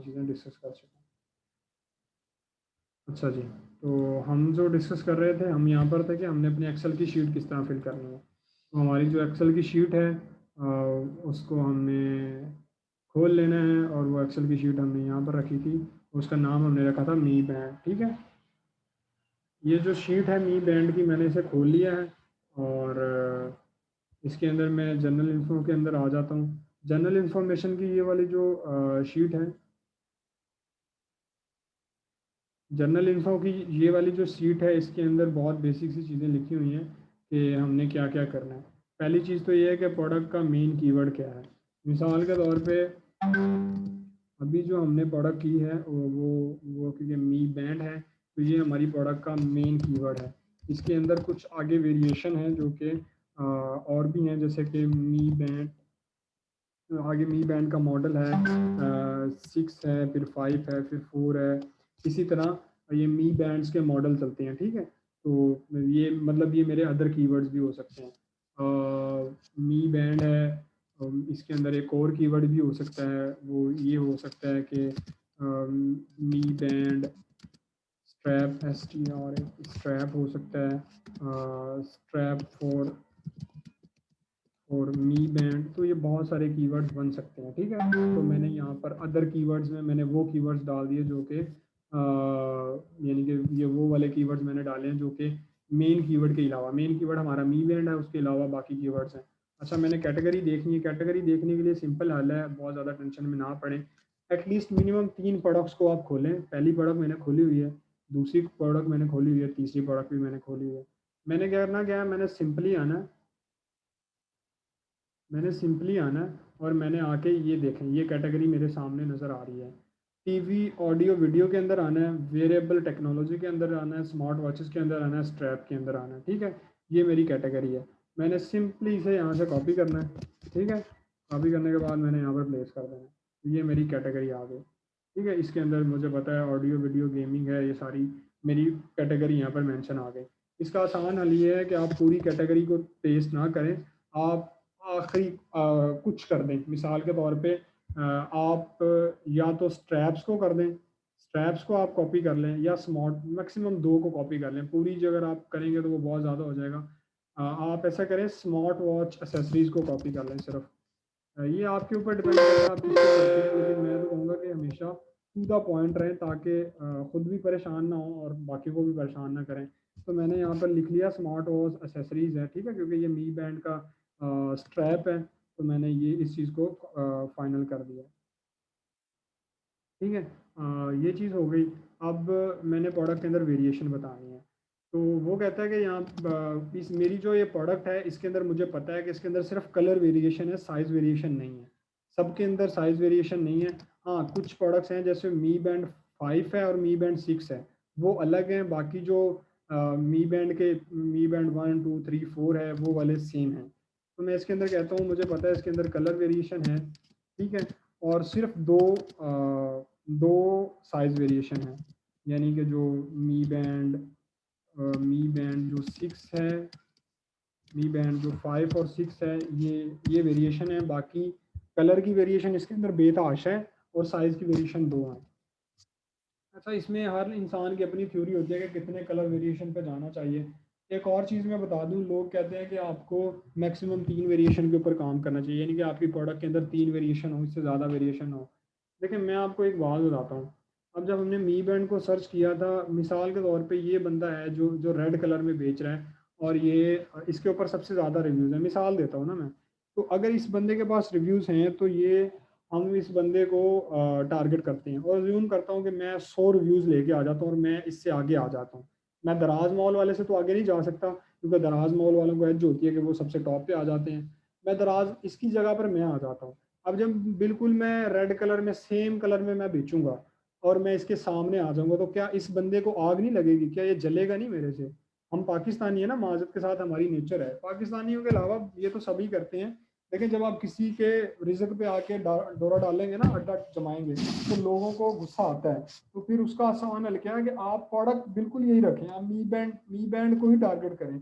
चीज़ें डिस्कस कर चुके हैं। अच्छा जी, तो हम जो डिस्कस कर रहे थे, हम यहाँ पर थे कि हमने अपनी एक्सेल की शीट किस तरह फिल करनी है। तो हमारी जो एक्सेल की शीट है उसको हमने खोल लेना है, और वो एक्सेल की शीट हमने यहाँ पर रखी थी, उसका नाम हमने रखा था मी बैंड। ठीक है, ये जो शीट है मी बैंड की, मैंने इसे खोल लिया है, और इसके अंदर मैं जनरल इन्फो के अंदर आ जाता हूँ। जनरल इन्फॉर्मेशन की ये वाली जो शीट है, जनरल इन्फो की ये वाली जो शीट है, इसके अंदर बहुत बेसिक सी चीज़ें लिखी हुई हैं कि हमने क्या क्या करना है। पहली चीज़ तो ये है कि प्रोडक्ट का मेन कीवर्ड क्या है। मिसाल के तौर पे अभी जो हमने प्रोडक्ट की है वो क्योंकि मी बैंड है, तो ये हमारी प्रोडक्ट का मेन कीवर्ड है। इसके अंदर कुछ आगे वेरिएशन है जो कि और भी हैं, जैसे कि मी बैंड, आगे मी बैंड का मॉडल है, 6 है, फिर 5 है, फिर 4 है। इसी तरह ये मी बैंड्स के मॉडल चलते हैं। ठीक है, तो ये मतलब ये मेरे अदर कीवर्ड्स भी हो सकते हैं। मी बैंड है, इसके अंदर एक और कीवर्ड भी हो सकता है, वो ये हो सकता है कि मी बैंड स्ट्रैप, STR स्ट्रैप हो सकता है, स्ट्रैप फॉर और मी बैंड। तो ये बहुत सारे कीवर्ड्स बन सकते हैं। ठीक है, तो मैंने यहाँ पर अदर कीवर्ड्स में मैंने वो कीवर्ड्स डाल दिए जो कि यानी कि ये वो वाले कीवर्ड्स मैंने डाले हैं जो कि मेन कीवर्ड के अलावा, मेन कीवर्ड हमारा मी बैंड है, उसके अलावा बाकी कीवर्ड्स हैं। अच्छा, मैंने कैटेगरी देखनी है। कैटेगरी देखने के लिए सिंपल हल है, बहुत ज़्यादा टेंशन में ना पड़े। एटलीस्ट मिनिमम 3 प्रोडक्ट्स को आप खोलें। पहली प्रोडक्ट मैंने खोली हुई है, दूसरी प्रोडक्ट मैंने खोली हुई है, तीसरी प्रोडक्ट भी मैंने खोली हुई है। मैंने क्या करना, क्या है, मैंने सिंपली आना है, और मैंने आके ये देखें, ये कैटेगरी मेरे सामने नज़र आ रही है। टीवी ऑडियो वीडियो के अंदर आना है, वेरिएबल टेक्नोलॉजी के अंदर आना है, स्मार्ट वॉचेस के अंदर आना है, स्ट्रैप के अंदर आना है। ठीक है, ये मेरी कैटेगरी है। मैंने सिंपली इसे यहाँ से कॉपी करना है। ठीक है, कॉपी करने के बाद मैंने यहाँ पर प्लेस कर देना है। ये मेरी कैटेगरी आ गई। ठीक है, इसके अंदर मुझे पता है ऑडियो वीडियो गेमिंग है, ये सारी मेरी कैटेगरी यहाँ पर मेंशन आ गई। इसका आसान हल ये है कि आप पूरी कैटेगरी को पेस्ट ना करें, आप आखिरी कुछ कर दें। मिसाल के तौर पे आप या तो स्ट्रैप्स को कर दें, स्ट्रैप्स को आप कॉपी कर लें, या स्मार्ट मैक्सिमम 2 को कॉपी कर लें। पूरी जो अगर आप करेंगे तो वो बहुत ज़्यादा हो जाएगा। आप ऐसा करें, स्मार्ट वॉच एसेसरीज को कॉपी कर लें सिर्फ। ये आपके ऊपर डिपेंड करता है आप किसको करते हैं, लेकिन मैं तो कहूँगा कि हमेशा टू द पॉइंट रहें, ताकि खुद भी परेशान ना हो और बाकी को भी परेशान ना करें। तो मैंने यहाँ पर लिख लिया स्मार्ट वॉच एसेसरीज है। ठीक है, क्योंकि ये मी बैंड का स्ट्रैप है, तो मैंने ये इस चीज़ को फाइनल कर दिया। ठीक है, ये चीज़ हो गई। अब मैंने प्रोडक्ट के अंदर वेरिएशन बतानी है। तो वो कहता है कि यहाँ इस मेरी जो ये प्रोडक्ट है, इसके अंदर मुझे पता है कि इसके अंदर सिर्फ कलर वेरिएशन है, साइज़ वेरिएशन नहीं है। सबके अंदर साइज़ वेरिएशन नहीं है। हाँ, कुछ प्रोडक्ट्स हैं जैसे मी बैंड 5 है और मी बैंड 6 है, वो अलग हैं। बाकी जो मी बैंड 1 2 3 4 है, वो वाले सेम हैं। तो मैं इसके अंदर कहता हूँ मुझे पता है इसके अंदर कलर वेरिएशन है। ठीक है, और सिर्फ दो साइज वेरिएशन है, यानी कि जो मी बैंड जो 6 है, मी बैंड जो 5 और 6 है, ये वेरिएशन है। बाकी कलर की वेरिएशन इसके अंदर बेतहाशा है, और साइज़ की वेरिएशन 2 है। अच्छा, इसमें हर इंसान की अपनी थ्योरी होती है कि कितने कलर वेरिएशन पे जाना चाहिए। एक और चीज़ मैं बता दूं, लोग कहते हैं कि आपको मैक्सिमम 3 वेरिएशन के ऊपर काम करना चाहिए, यानी कि आपकी प्रोडक्ट के अंदर 3 वेरिएशन हो, इससे ज़्यादा वेरिएशन हो। लेकिन मैं आपको एक बात बताता हूँ। अब जब हमने मी बैंड को सर्च किया था, मिसाल के तौर पे ये बंदा है जो जो रेड कलर में बेच रहा है, और ये इसके ऊपर सबसे ज़्यादा रिव्यूज़ है। मिसाल देता हूँ ना मैं, तो अगर इस बंदे के पास रिव्यूज़ हैं, तो ये हम इस बंदे को टारगेट करते हैं, और ज्यूम करता हूँ कि मैं 100 रिव्यूज़ लेके आ जाता हूँ और मैं इससे आगे आ जाता हूँ। मैं दराज मॉल वाले से तो आगे नहीं जा सकता, क्योंकि दराज मॉल वालों को एज होती है कि वो सबसे टॉप पे आ जाते हैं। मैं दराज इसकी जगह पर मैं आ जाता हूँ। अब जब बिल्कुल मैं रेड कलर में सेम कलर में मैं बेचूंगा, और मैं इसके सामने आ जाऊंगा, तो क्या इस बंदे को आग नहीं लगेगी? क्या ये जलेगा नहीं मेरे से? हम पाकिस्तानी है ना, माजत के साथ हमारी नेचर है। पाकिस्तानियों के अलावा ये तो सभी करते हैं, लेकिन जब आप किसी के रिज्क पे आके डोरा डालेंगे ना, अड्डा जमाएंगे, तो लोगों को गुस्सा आता है। तो फिर उसका आसान हल क्या है कि आप प्रोडक्ट बिल्कुल यही रखें, आप मी बैंड को ही टारगेट करें।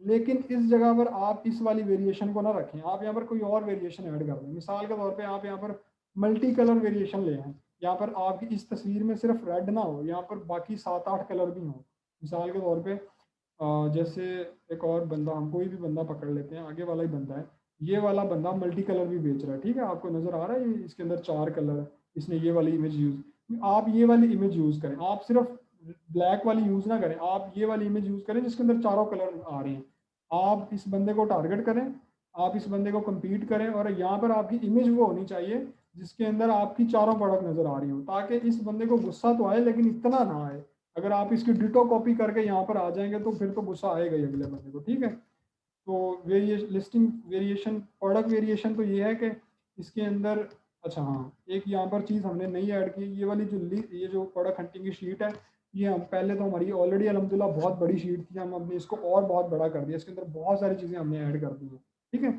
लेकिन इस जगह पर आप इस वाली वेरिएशन को ना रखें, आप यहाँ पर कोई और वेरिएशन ऐड कर दें। मिसाल के तौर पे आप यहाँ पर मल्टी कलर वेरिएशन ले आए, यहाँ पर आपकी इस तस्वीर में सिर्फ रेड ना हो, यहाँ पर बाकी 7-8 कलर भी हों। मिसाल के तौर पे जैसे एक और बंदा, हम कोई भी बंदा पकड़ लेते हैं, आगे वाला ही बंदा है, ये वाला बंदा मल्टी कलर भी बेच रहा है, ठीक है, आपको नज़र आ रहा है ये इसके अंदर 4 कलर है, इसने ये वाली इमेज यूज़, आप ये वाली इमेज यूज़ करें, आप सिर्फ ब्लैक वाली यूज़ ना करें, आप ये वाली इमेज यूज़ करें जिसके अंदर चारों कलर आ रहे हैं। आप इस बंदे को टारगेट करें, आप इस बंदे को compete करें, और यहाँ पर आपकी इमेज वो होनी चाहिए जिसके अंदर आपकी चारों प्रोडक्ट नज़र आ रही हो, ताकि इस बंदे को गुस्सा तो आए लेकिन इतना ना आए। अगर आप इसकी डिटो कॉपी करके यहाँ पर आ जाएंगे तो फिर तो गुस्सा आएगा ही अगले बंदे को, ठीक है। तो लिस्टिंग वेरिएशन, प्रोडक्ट वेरिएशन तो ये है कि इसके अंदर, अच्छा हाँ, एक यहाँ पर चीज़ हमने नई ऐड की, ये वाली जो ये जो प्रोडक्ट हंटिंग की शीट है, ये हम पहले तो हमारी ऑलरेडी अल्हम्दुलिल्लाह बहुत बड़ी शीट थी, हम अपने इसको और बहुत बड़ा कर दिया, इसके अंदर बहुत सारी चीज़ें हमने ऐड कर दी हैं, ठीक है।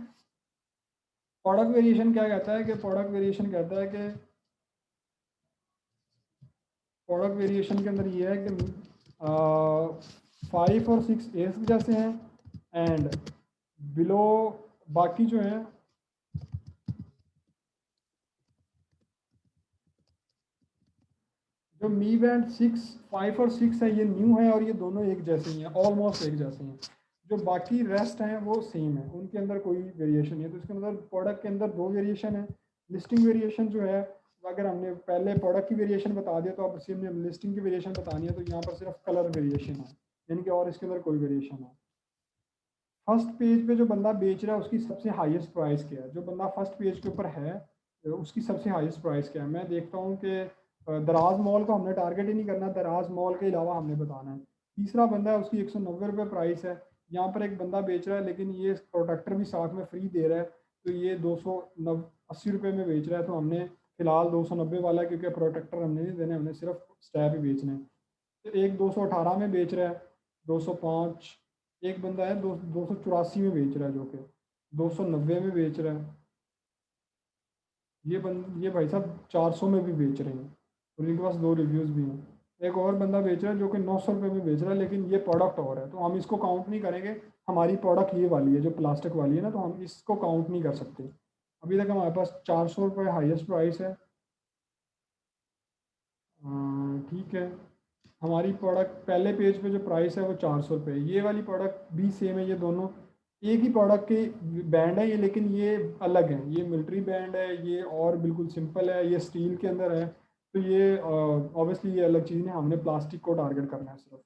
प्रोडक्ट वेरिएशन क्या कहता है कि प्रोडक्ट वेरिएशन कहता है कि प्रोडक्ट वेरिएशन के अंदर ये है कि 5 और 6 एस जैसे हैं, एंड बिलो बाकी जो हैं, जो मी बैंड 5 और 6 है ये न्यू है, और ये दोनों एक जैसे ही हैं, ऑलमोस्ट एक जैसे हैं। जो बाकी रेस्ट हैं वो सेम है, उनके अंदर कोई वेरिएशन नहीं है। तो इसके अंदर प्रोडक्ट के अंदर 2 वेरिएशन है। लिस्टिंग वेरिएशन जो है, अगर हमने पहले प्रोडक्ट की वेरिएशन बता दिया तो अब इसी हमने लिस्टिंग की वेरिएशन बतानी है, तो यहाँ पर सिर्फ कलर वेरिएशन है, यानी कि और इसके अंदर कोई वेरिएशन है। फर्स्ट पेज पे जो बंदा बेच रहा है उसकी सबसे हाईएस्ट प्राइस क्या है, जो बंदा फर्स्ट पेज के ऊपर है उसकी सबसे हाईएस्ट प्राइस क्या है। मैं देखता हूँ कि दराज मॉल को हमने टारगेट ही नहीं करना, दराज मॉल के अलावा हमने बताना है। तीसरा बंदा है, उसकी 190 रुपये प्राइस है। यहाँ पर एक बंदा बेच रहा है लेकिन ये प्रोटेक्टर भी साथ में फ्री दे रहा है, तो ये 280 रुपये में बेच रहा है, तो हमने फिलहाल 290 वाला, क्योंकि प्रोटेक्टर हमने नहीं देने, हमने सिर्फ स्टैप ही बेचने हैं। तो एक 218 में बेच रहा है, 205, एक बंदा है 284 में बेच रहा है, जो कि 290 में बेच रहा है। ये भाई साहब 400 में भी बेच रहे हैं, और इनके पास 2 रिव्यूज़ भी हैं। एक और बंदा बेच रहा है जो कि 900 रुपये में बेच रहा है, लेकिन ये प्रोडक्ट और है, तो हम इसको काउंट नहीं करेंगे। हमारी प्रोडक्ट ये वाली है जो प्लास्टिक वाली है ना, तो हम इसको काउंट नहीं कर सकते। अभी तक हमारे पास 400 रुपये हाईएस्ट प्राइस है। ठीक है, हमारी प्रोडक्ट पहले पेज पे जो प्राइस है वो 400 रुपये, ये वाली प्रोडक्ट भी सेम है, ये दोनों एक ही प्रोडक्ट के बैंड है ये, लेकिन ये अलग है, ये मिलिट्री बैंड है, ये और बिल्कुल सिंपल है, ये स्टील के अंदर है। तो ये ऑब्वियसली ये अलग चीज़ है, हमने प्लास्टिक को टारगेट करना है सिर्फ।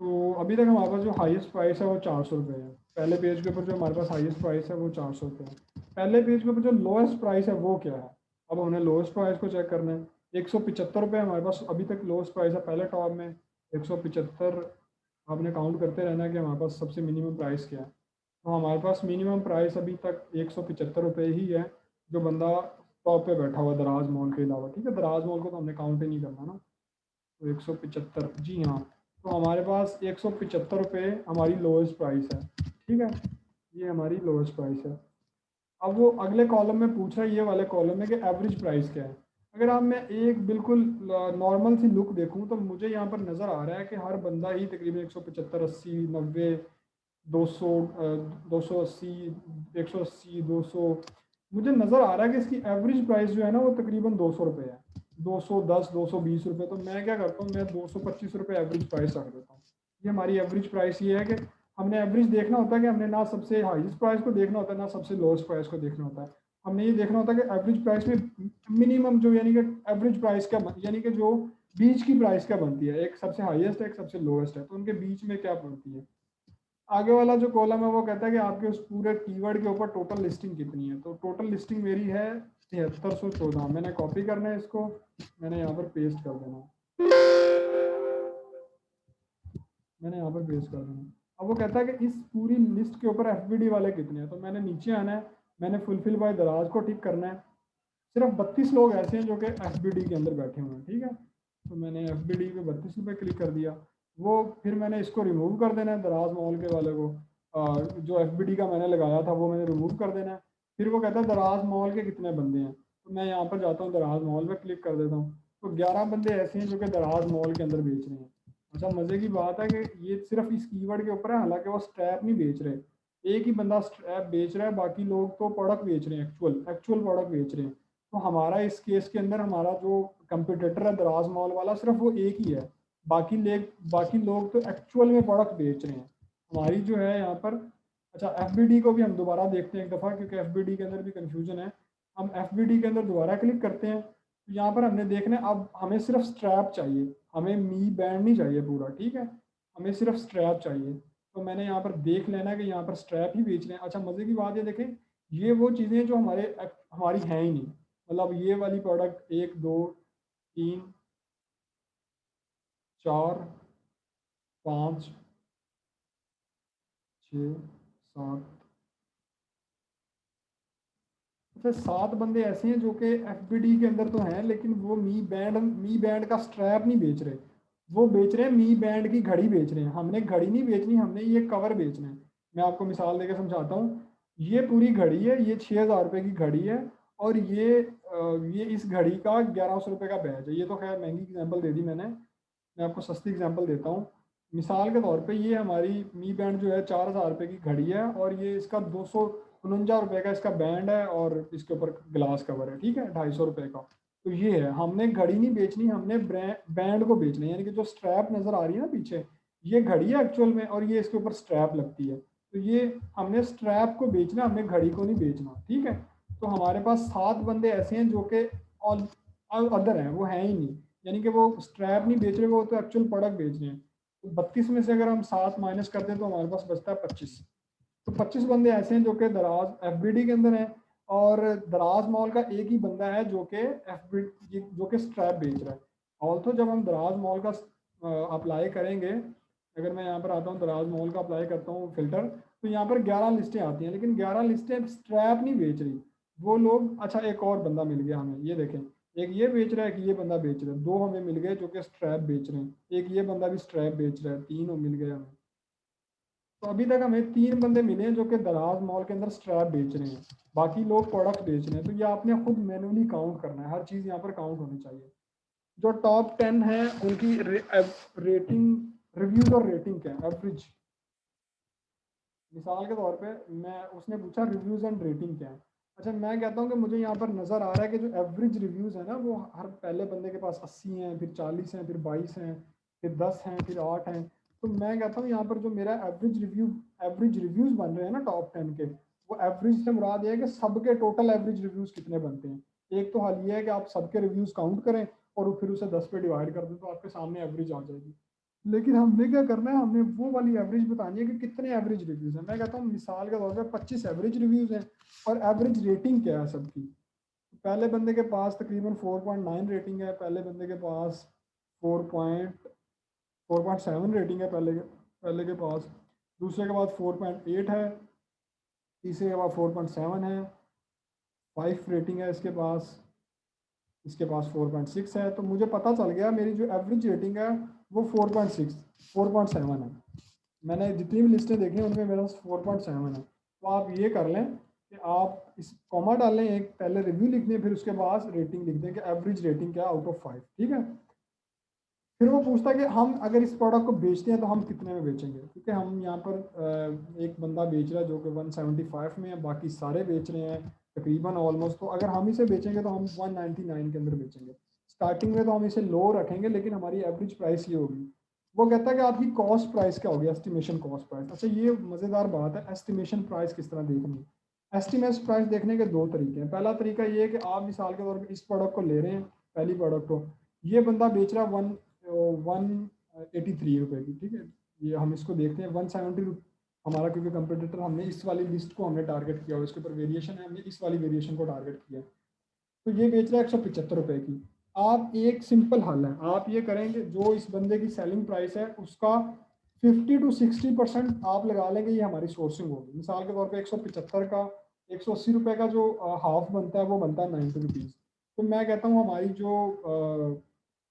तो अभी तक हमारे पास जो हाईएस्ट प्राइस है वो 400 रुपये है। पहले पेज के ऊपर जो हमारे पास हाईएस्ट प्राइस है वो 400 रुपये है। पहले पेज के ऊपर जो लोएस्ट प्राइस है वो क्या है, अब हमने लोएस्ट प्राइस को चेक करना है। 175 रुपये हमारे पास अभी तक लोएस्ट प्राइस है पहले टॉप में, 175। आपने काउंट करते रहना है कि हमारे पास सबसे मिनिमम प्राइस क्या है। तो हमारे पास मिनिमम प्राइस अभी तक 175 रुपये ही है, जो बंदा टॉप पे बैठा हुआ दराज मॉल के अलावा, ठीक है, दराज मॉल को तो हमने काउंट ही नहीं करना ना। तो 175, जी हाँ, तो हमारे पास 175 रुपये हमारी लोएस्ट प्राइस है, ठीक है, ये हमारी लोएस्ट प्राइस है। अब वो अगले कॉलम में पूछ रहा है, ये वाले कॉलम में, कि एवरेज प्राइस क्या है। अगर आप मैं एक बिल्कुल नॉर्मल सी लुक देखूं तो मुझे यहाँ पर नज़र आ रहा है कि हर बंदा ही तकरीबन 175, 80, 90, 200, 280, 180, 200, मुझे नज़र आ रहा है कि इसकी एवरेज प्राइस जो है ना वो तकरीबन 200 रुपये है, 210, 220 रुपये। तो मैं क्या करता हूँ, मैं 225 रुपये एवरेज प्राइस रख देता हूँ। ये हमारी एवरेज प्राइस ये है कि हमने एवरेज देखना होता है, कि हमने ना सबसे हाईएस्ट प्राइस को देखना होता है ना सबसे लोएस्ट प्राइस को देखना होता है। हमने ये देखना होता है कि एवरेज प्राइस में मिनिमम जो, यानी कि एवरेज प्राइस क्या यानी कि जो बीच की प्राइस क्या बनती है, एक सबसे हाईएस्ट है एक सबसे लोएस्ट है, तो उनके बीच में क्या बनती है। आगे वाला जो कॉलम है वो कहता है कि आपके उस पूरे कीवर्ड के ऊपर टोटल लिस्टिंग कितनी है। तो टोटल लिस्टिंग मेरी है 7314। मैंने कॉपी करना है इसको, मैंने यहाँ पर पेस्ट कर देना मैंने यहाँ पर पेस्ट कर देना। अब वो कहता है कि इस पूरी लिस्ट के ऊपर एफबीडी वाले कितने हैं, तो मैंने नीचे आना है, मैंने फुलफिल बाय दराज को टिक करना है। सिर्फ 32 लोग ऐसे हैं जो कि एफबीडी के अंदर बैठे हुए हैं, ठीक है। तो मैंने एफबीडी पे 32 रुपये क्लिक कर दिया। वो फिर मैंने इसको रिमूव कर देना है, दराज मॉल के वाले को, जो एफबीडी का मैंने लगाया था वो मैंने रिमूव कर देना है। फिर वो कहता है दराज मॉल के कितने बंदे हैं, तो मैं यहाँ पर जाता हूँ, दराज मॉल पर क्लिक कर देता हूँ। तो 11 बंदे ऐसे हैं जो कि दराज मॉल के अंदर बेच रहे हैं। अच्छा, मज़े की बात है कि ये सिर्फ इस कीवर्ड के ऊपर है, हालांकि वो स्ट्रैप नहीं बेच रहे। एक ही बंदा स्ट्रैप बेच रहा है, बाकी लोग तो प्रोडक्ट बेच रहे हैं, एक्चुअल एक्चुअल प्रोडक्ट बेच रहे हैं। तो हमारा इस केस के अंदर हमारा जो कंपटीटर है दराज मॉल वाला सिर्फ वो एक ही है, बाकी लोग तो एक्चुअल में प्रोडक्ट बेच रहे हैं। हमारी जो है यहाँ पर, अच्छा एफबीडी को भी हम दोबारा देखते हैं एक दफ़ा, क्योंकि एफबीडी के अंदर भी कंफ्यूजन है। हम एफबीडी के अंदर दोबारा क्लिक करते हैं, तो यहाँ पर हमने देखना है अब हमें सिर्फ स्ट्रैप चाहिए, हमें मी बैंड नहीं चाहिए पूरा, ठीक है, हमें सिर्फ स्ट्रैप चाहिए। तो मैंने यहाँ पर देख लेना है कि यहाँ पर स्ट्रैप ही बेच रहे हैं। अच्छा मज़े की बात ये देखें, ये वो चीज़ें जो हमारी हैं ही नहीं, मतलब ये वाली प्रोडक्ट 1 2 3 4 5 6 7, अच्छा 7 बंदे ऐसे हैं जो कि एफबीडी के अंदर तो हैं, लेकिन वो मी बैंड का स्ट्रैप नहीं बेच रहे, वो बेच रहे हैं मी बैंड की घड़ी बेच रहे हैं। हमने घड़ी नहीं बेचनी, हमने ये कवर बेचना है। मैं आपको मिसाल देकर समझाता हूँ। ये पूरी घड़ी है, ये 6,000 रुपये की घड़ी है, और ये इस घड़ी का 1,100 रुपये का बैच है। ये तो खैर महंगी एग्जाम्पल दे दी मैंने, मैं आपको सस्ती एग्जांपल देता हूँ। मिसाल के तौर पे ये हमारी मी बैंड जो है 4,000 रुपये की घड़ी है, और ये इसका 249 रुपये का इसका बैंड है, और इसके ऊपर ग्लास कवर है, ठीक है, 250 रुपये का। तो ये है, हमने घड़ी नहीं बेचनी, हमने बैंड को बेचना है, यानी कि जो स्ट्रैप नज़र आ रही है ना पीछे, ये घड़ी है एक्चुअल में, और ये इसके ऊपर स्ट्रैप लगती है। तो ये हमने स्ट्रैप को बेचना, हमने घड़ी को नहीं बेचना, ठीक है। तो हमारे पास 7 बंदे ऐसे हैं जो कि अदर हैं, वो हैं ही नहीं, यानी कि वो स्ट्रैप नहीं बेच रहे, वो तो एक्चुअल प्रोडक्ट बेच रहे हैं। तो 32 में से अगर हम 7 माइनस करते हैं तो हमारे पास बचता है 25। तो 25 बंदे ऐसे हैं जो कि दराज एफबीडी के अंदर हैं, और दराज मॉल का एक ही बंदा है जो कि एफबीडी जो कि स्ट्रैप बेच रहा है। ऑल्सो जब हम दराज मॉल का अप्लाई करेंगे, अगर मैं यहाँ पर आता हूँ दराज मॉल का अप्लाई करता हूँ फिल्टर, तो यहाँ पर 11 लिस्टें आती हैं, लेकिन 11 लिस्टें स्ट्रैप नहीं बेच रही वो लोग। अच्छा एक और बंदा मिल गया हमें, ये देखें, एक ये बेच रहा है, कि ये बंदा बेच रहा है, 2 हमें मिल गए जो कि स्ट्रैप बेच रहे हैं, एक ये बंदा भी स्ट्रैप बेच रहा है, 3 मिल गए हमें। तो अभी तक हमें 3 बंदे मिले हैं जो कि दराज मॉल के अंदर स्ट्रैप बेच रहे हैं, बाकी लोग प्रोडक्ट बेच रहे हैं। तो ये आपने खुद मैनुअली काउंट करना है, हर चीज़ यहाँ पर काउंट होनी चाहिए। जो टॉप 10 है उनकी रेटिंग रिव्यूज और रेटिंग क्या है, एवरेज। मिसाल के तौर पे मैं उसने पूछा रिव्यूज़ एंड रेटिंग क्या है। अच्छा मैं कहता हूँ कि मुझे यहाँ पर नज़र आ रहा है कि जो एवरेज रिव्यूज़ है ना, वो हर पहले बंदे के पास 80 हैं, फिर 40 हैं, फिर 22 हैं, फिर 10 हैं, फिर 8 हैं। तो मैं कहता हूँ यहाँ पर जो मेरा एवरेज रिव्यूज़ बन रहे हैं ना टॉप 10 के, वो एवरेज से मुराद ये है कि सबके टोटल एवरेज रिव्यूज़ कितने बनते हैं। एक तो हाल ये है कि आप सबके रिव्यूज़ काउंट करें और फिर उसे 10 पे डिवाइड कर दें, तो आपके सामने एवरेज आ जाएगी। लेकिन हमने क्या करना है, हमने वो वाली एवरेज बतानी है कि कितने एवरेज रिव्यूज हैं। मैं कहता हूँ मिसाल के तौर पे 25 एवरेज रिव्यूज हैं, और एवरेज रेटिंग क्या है सबकी। पहले बंदे के पास तकरीबन 4.9 रेटिंग है, पहले बंदे के पास 4.7 रेटिंग है, पहले के पास, दूसरे के पास 4.8 है, तीसरे के पास 4.7 है, 5 रेटिंग है इसके पास 4.6 है। तो मुझे पता चल गया मेरी जो एवरेज रेटिंग है वो 4.7 है। मैंने जितनी भी लिस्टें देखी हैं उनमें मेरा 4.7 है। तो आप ये कर लें कि आप इस कॉमा डालें, एक पहले रिव्यू लिख दें, फिर उसके बाद रेटिंग लिख दें कि एवरेज रेटिंग क्या आउट ऑफ 5, ठीक है। फिर वो पूछता है कि हम अगर इस प्रोडक्ट को बेचते हैं तो हम कितने में बेचेंगे, क्योंकि हम यहाँ पर एक बंदा बेच रहा है जो कि 175 में है, बाकी सारे बेच रहे हैं तकरीबन ऑलमोस्ट। तो अगर हम इसे बेचेंगे तो हम 199 के अंदर बेचेंगे। स्टार्टिंग में तो हम इसे लो रखेंगे, लेकिन हमारी एवरेज प्राइस ये होगी। वो कहता है कि आपकी कॉस्ट प्राइस क्या होगी, एस्टिमेशन कॉस्ट प्राइस। अच्छा ये मज़ेदार बात है, एस्टिमेशन प्राइस किस तरह देखनी है। एस्टिमेशन प्राइस देखने के 2 तरीके हैं। पहला तरीका ये है कि आप मिसाल के तौर पर इस प्रोडक्ट को ले रहे हैं, पहली प्रोडक्ट को, ये बंदा बेच रहा है 183 रुपये की, ठीक है। ये हम इसको देखते हैं 170 हमारा, क्योंकि कंपटीटर हमने इस वाली लिस्ट को हमने टारगेट किया और इसके ऊपर वेरिएशन है, हमने इस वाली वेरिएशन को टारगेट किया। तो ये बेच रहा है 175 रुपये की। आप एक सिंपल हल है, आप ये करेंगे जो इस बंदे की सेलिंग प्राइस है उसका 50 to 60% आप लगा लेंगे, ये हमारी सोर्सिंग होगी। मिसाल के तौर पे 175 का 180 रुपये का जो हाफ बनता है वो बनता है 90 रुपीज़। तो मैं कहता हूँ हमारी जो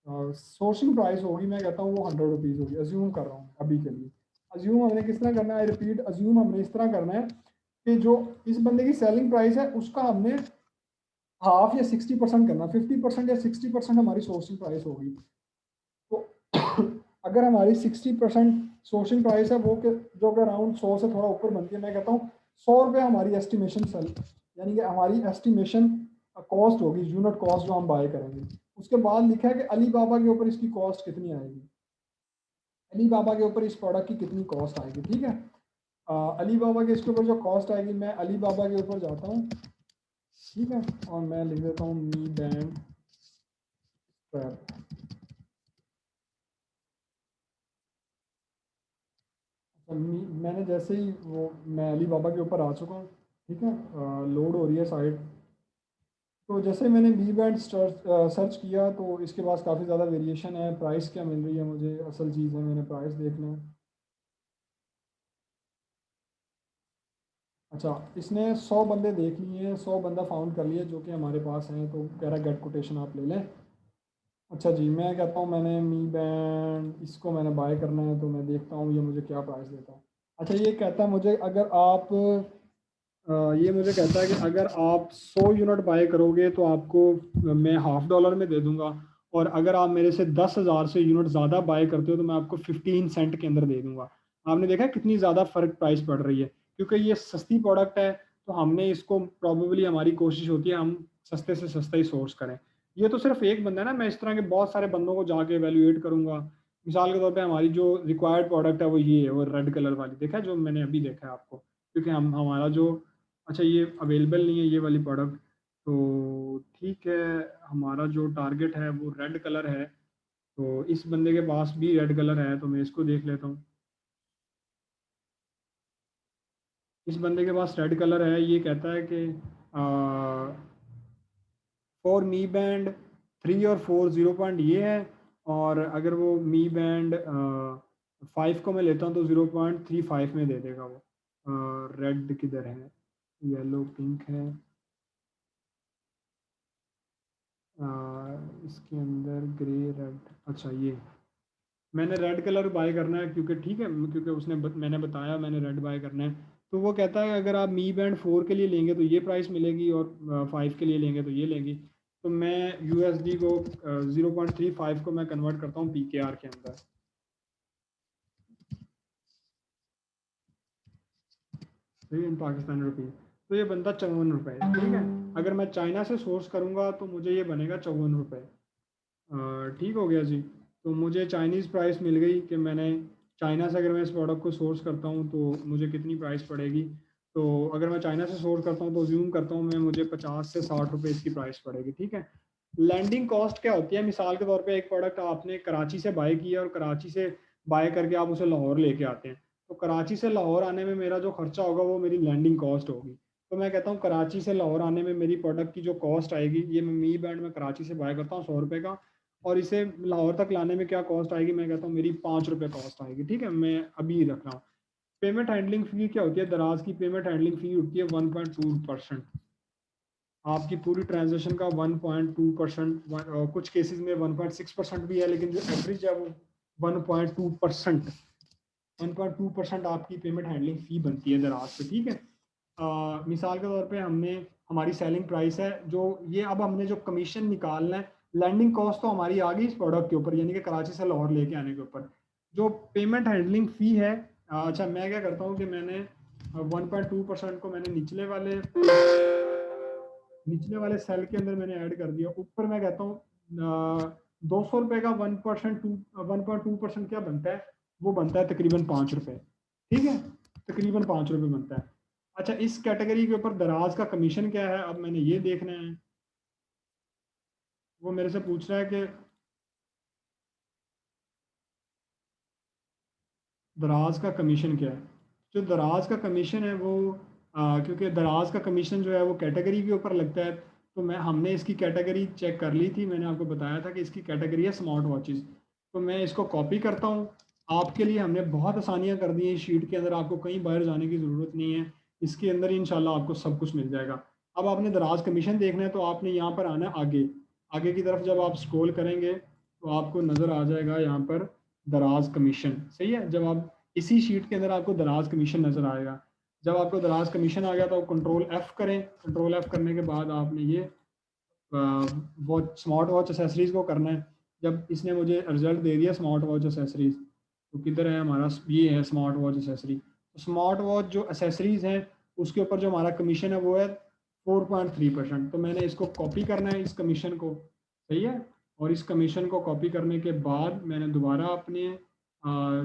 सोर्सिंग प्राइस होगी, मैं कहता हूँ वो 100 रुपीज़ होगी, अज्यूम कर रहा हूँ अभी के लिए। अज्यूम हमने किस तरह करना है, रिपीट, अज्यूम हमने इस तरह करना है कि जो इस बंदे की सेलिंग प्राइस है उसका हमने हाफ या 60% करना, 50% या 60% हमारी सोर्सिंग प्राइस होगी। तो अगर हमारी 60% सोर्सिंग प्राइस है वो जो कि अराउंड 100 से थोड़ा ऊपर बनती है, मैं कहता हूँ 100 रुपये हमारी एस्टिमेशन सेल, यानी कि हमारी एस्टिमेशन कॉस्ट होगी, यूनिट कॉस्ट जो हम बाय करेंगे। उसके बाद लिखा है कि अली बाबा के ऊपर इसकी कॉस्ट कितनी आएगी, अली बाबा के ऊपर इस प्रोडक्ट की कितनी कॉस्ट आएगी। ठीक है, अली बाबा के इसके ऊपर जो कॉस्ट आएगी, मैं अली बाबा के ऊपर जाता हूँ, ठीक है, और मैं लिख देता हूँ मी बैंड स्ट्रैप। मैंने जैसे ही वो मैं अली बाबा के ऊपर आ चुका हूँ, ठीक है, लोड हो रही है साइट। तो जैसे मैंने बी बैंड सर्च किया तो इसके पास काफ़ी ज़्यादा वेरिएशन है। प्राइस क्या मिल रही है मुझे, असल चीज़ है, मैंने प्राइस देखना है। अच्छा, इसने 100 बंदे देख लिए हैं, 100 बंदा फाउंड कर लिया जो कि हमारे पास हैं, तो कह रहा है गेट कोटेशन आप ले लें। अच्छा जी, मैं कहता हूँ मैंने मी बैंड इसको मैंने बाय करना है, तो मैं देखता हूँ ये मुझे क्या प्राइस देता है। अच्छा, ये कहता है मुझे अगर आप ये मुझे कहता है कि अगर आप 100 यूनिट बाय करोगे तो आपको मैं $50 में दे दूंगा, और अगर आप मेरे से 10,000 से यूनिट ज़्यादा बाय करते हो तो मैं आपको 15 सेंट के अंदर दे दूंगा। आपने देखा कितनी ज़्यादा फ़र्क प्राइस पड़ रही है, क्योंकि ये सस्ती प्रोडक्ट है, तो हमने इसको प्रॉबेबली हमारी कोशिश होती है हम सस्ते से सस्ता ही सोर्स करें। ये तो सिर्फ एक बंदा है ना, मैं इस तरह के बहुत सारे बंदों को जाके एवेल्युएट करूंगा। मिसाल के तौर पे हमारी जो रिक्वायर्ड प्रोडक्ट है वो ये है, वो रेड कलर वाली देखा है जो मैंने अभी देखा है आपको, क्योंकि हम हमारा जो, अच्छा ये अवेलेबल नहीं है ये वाली प्रोडक्ट, तो ठीक है, हमारा जो टारगेट है वो रेड कलर है, तो इस बंदे के पास भी रेड कलर है, तो मैं इसको देख लेता हूँ। इस बंदे के पास रेड कलर है, ये कहता है कि फॉर मी बैंड 3 और 4 0 पॉइंट ये है, और अगर वो मी बैंड 5 को मैं लेता हूँ तो 0.35 में दे देगा वो। रेड किधर है, येलो पिंक है, इसके अंदर ग्रे रेड, अच्छा ये मैंने रेड कलर बाय करना है, क्योंकि ठीक है, क्योंकि मैंने बताया मैंने रेड बाय करना है। तो वो कहता है अगर आप मी बैंड 4 के लिए लेंगे तो ये प्राइस मिलेगी, और 5 के लिए लेंगे तो ये लेंगी। तो मैं यूएसडी को 0.35 को मैं कन्वर्ट करता हूँ पीकेआर के अंदर, इन पाकिस्तानी रुपीज़। तो ये बनता 54 रुपये, ठीक है। अगर मैं चाइना से सोर्स करूँगा तो मुझे ये बनेगा 54 रुपये। ठीक हो गया जी। तो मुझे चाइनीज़ प्राइस मिल गई कि मैंने चाइना से अगर मैं इस प्रोडक्ट को सोर्स करता हूँ तो मुझे कितनी प्राइस पड़ेगी। तो अगर मैं चाइना से सोर्स करता हूँ तो ज्यूम करता हूँ मैं, मुझे 50 से 60 रुपये इसकी प्राइस पड़ेगी, ठीक है। लैंडिंग कॉस्ट क्या होती है, मिसाल के तौर पे एक प्रोडक्ट आपने कराची से बाय किया और कराची से बाय करके आप उसे लाहौर लेके आते हैं, तो कराची से लाहौर आने में मेरा जो खर्चा होगा वो मेरी लैंडिंग कॉस्ट होगी। तो मैं कहता हूँ कराची से लाहौर आने में मेरी प्रोडक्ट की जो कॉस्ट आएगी, ये मैं मी बैंड में कराची से बाय करता हूँ 100 रुपये का, और इसे लाहौर तक लाने में क्या कॉस्ट आएगी, मैं कहता हूँ मेरी 5 रुपये कॉस्ट आएगी, ठीक है। मैं अभी रख रहा हूँ। पेमेंट हैंडलिंग फ़ी क्या होती है, दराज की पेमेंट हैंडलिंग फ़ी होती है 1.2%। आपकी पूरी ट्रांजेक्शन का 1.2%, कुछ केसेस में 1.6% भी है, लेकिन जो एवरेज है वो 1.2%, 1.2% आपकी पेमेंट हैंडलिंग फ़ी बनती है दराज पे, ठीक है। मिसाल के तौर पे हमने, हमारी सेलिंग प्राइस है जो ये, अब हमने जो कमीशन निकालना है, लैंडिंग कॉस्ट तो हमारी आ गई इस प्रोडक्ट के ऊपर, यानी कि कराची से लाहौर लेके आने के ऊपर। जो पेमेंट हैंडलिंग फ़ी है, अच्छा मैं क्या करता हूँ कि मैंने 1.2% को मैंने निचले वाले सेल के अंदर मैंने ऐड कर दिया। ऊपर मैं कहता हूँ 200 रुपये का 1.2% क्या बनता है, वो बनता है तकरीबन 5 रुपये, ठीक है, तकरीबन 5 रुपये बनता है। अच्छा, इस कैटेगरी के ऊपर दराज का कमीशन क्या है, अब मैंने ये देखना है। वो मेरे से पूछ रहा है कि दराज का कमीशन क्या है। जो दराज का कमीशन है वो क्योंकि दराज का कमीशन जो है वो कैटेगरी के ऊपर लगता है, तो हमने इसकी कैटेगरी चेक कर ली थी, मैंने आपको बताया था कि इसकी कैटेगरी है स्मार्ट वॉचेस। तो मैं इसको कॉपी करता हूँ। आपके लिए हमने बहुत आसानियाँ कर दी हैं इस शीट के अंदर, आपको कहीं बाहर जाने की ज़रूरत नहीं है, इसके अंदर ही इंशाल्लाह आपको सब कुछ मिल जाएगा। अब आपने दराज कमीशन देखना है तो आपने यहाँ पर आना है आगे, आगे की तरफ जब आप स्क्रॉल करेंगे तो आपको नज़र आ जाएगा यहाँ पर दराज कमीशन, सही है। जब आप इसी शीट के अंदर आपको दराज कमीशन नज़र आएगा। जब आपको दराज कमीशन आ गया तो कंट्रोल एफ करें, कंट्रोल एफ करने के बाद आपने ये वॉच स्मार्ट वॉच एसेसरीज़ को करना है। जब इसने मुझे रिजल्ट दे दिया स्मार्ट वॉच एसेसरीज़, तो किधर है हमारा, ये है स्मार्ट वॉच एसेसरी। तो स्मार्ट वॉच जो एसेसरीज़ हैं उसके ऊपर जो हमारा कमीशन है वो है 4.3%। तो मैंने इसको कॉपी करना है इस कमीशन को, सही है। और इस कमीशन को कॉपी करने के बाद मैंने दोबारा अपने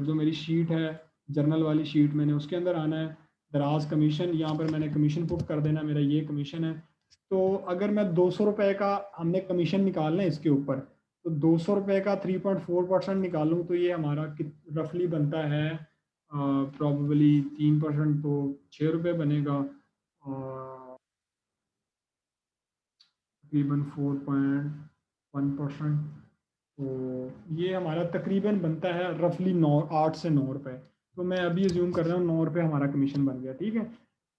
जो मेरी शीट है, जर्नल वाली शीट, मैंने उसके अंदर आना है। दराज कमीशन, यहाँ पर मैंने कमीशन पुट कर देना, मेरा ये कमीशन है। तो अगर मैं 200 रुपये का, हमने कमीशन निकालना है इसके ऊपर, तो 200 रुपये का 3.4% निकालूँ तो ये हमारा रफली बनता है प्रॉबली 3%, तो 6 रुपये बनेगा। तकरीबन 4.1%। तो ये हमारा तकरीबन बनता है रफली 8 से 9 रुपये। तो मैं अभी अज्यूम कर रहा हूँ 9 रुपये हमारा कमीशन बन गया, ठीक है।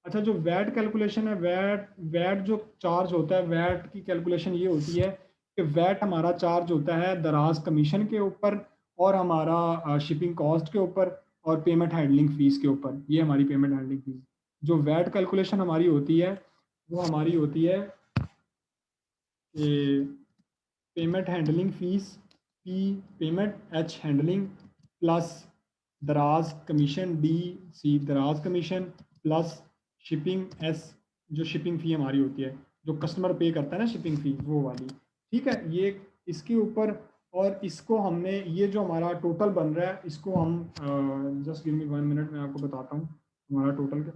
अच्छा, जो वैट कैलकुलेशन है, वैट वैट जो चार्ज होता है, वैट की कैलकुलेशन ये होती है कि वैट हमारा चार्ज होता है दराज कमीशन के ऊपर, और हमारा शिपिंग कॉस्ट के ऊपर, और पेमेंट हैंडलिंग फ़ीस के ऊपर। ये हमारी पेमेंट हैंडलिंग फ़ीस, जो वैट कैलकुलेशन हमारी होती है, वो हमारी होती है कि payment handling fees, P payment, H handling, plus दराज कमीशन, डी सी दराज कमीशन, प्लस शिपिंग, एस जो शिपिंग फ़ी हमारी होती है, जो कस्टमर पे करता है ना शिपिंग फ़ी, वो वाली, ठीक है। ये इसके ऊपर, और इसको हमने, ये जो हमारा टोटल बन रहा है, इसको हम जस्ट गिव मी 1 मिनट, मैं आपको बताता हूँ हमारा टोटल क्या।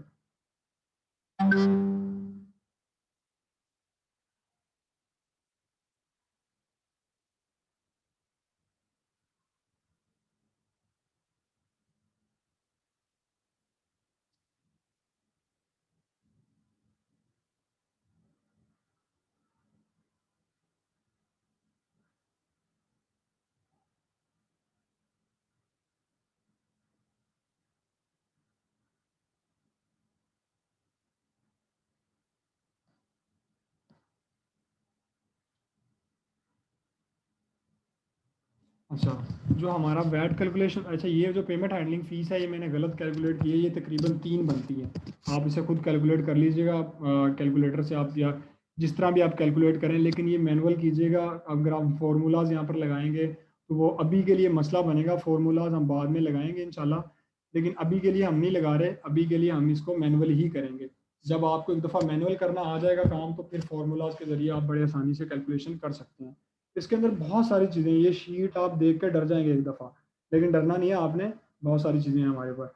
अच्छा, जो हमारा वैट कैलकुलेशन, अच्छा ये जो पेमेंट हैंडलिंग फ़ीस है, ये मैंने गलत कैलकुलेट की है, ये तकरीबन 3 बनती है। आप इसे खुद कैलकुलेट कर लीजिएगा कैलकुलेटर से आप, या जिस तरह भी आप कैलकुलेट करें, लेकिन ये मैनुअल कीजिएगा। अगर आप फार्मूलाज यहाँ पर लगाएंगे तो वो अभी के लिए मसला बनेगा, फार्मूलाज हम बाद में लगाएंगे इंशाल्लाह, लेकिन अभी के लिए हम नहीं लगा रहे, अभी के लिए हम इसको मैनुअल ही करेंगे। जब आपको एक दफ़ा मैनुअल करना आ जाएगा काम, तो फिर फार्मूलाज के ज़रिए आप बड़े आसानी से कैलकुलेशन कर सकते हैं। इसके अंदर बहुत सारी चीज़ें हैं, ये शीट आप देख कर डर जाएंगे एक दफ़ा, लेकिन डरना नहीं है आपने, बहुत सारी चीज़ें हैं हमारे पास।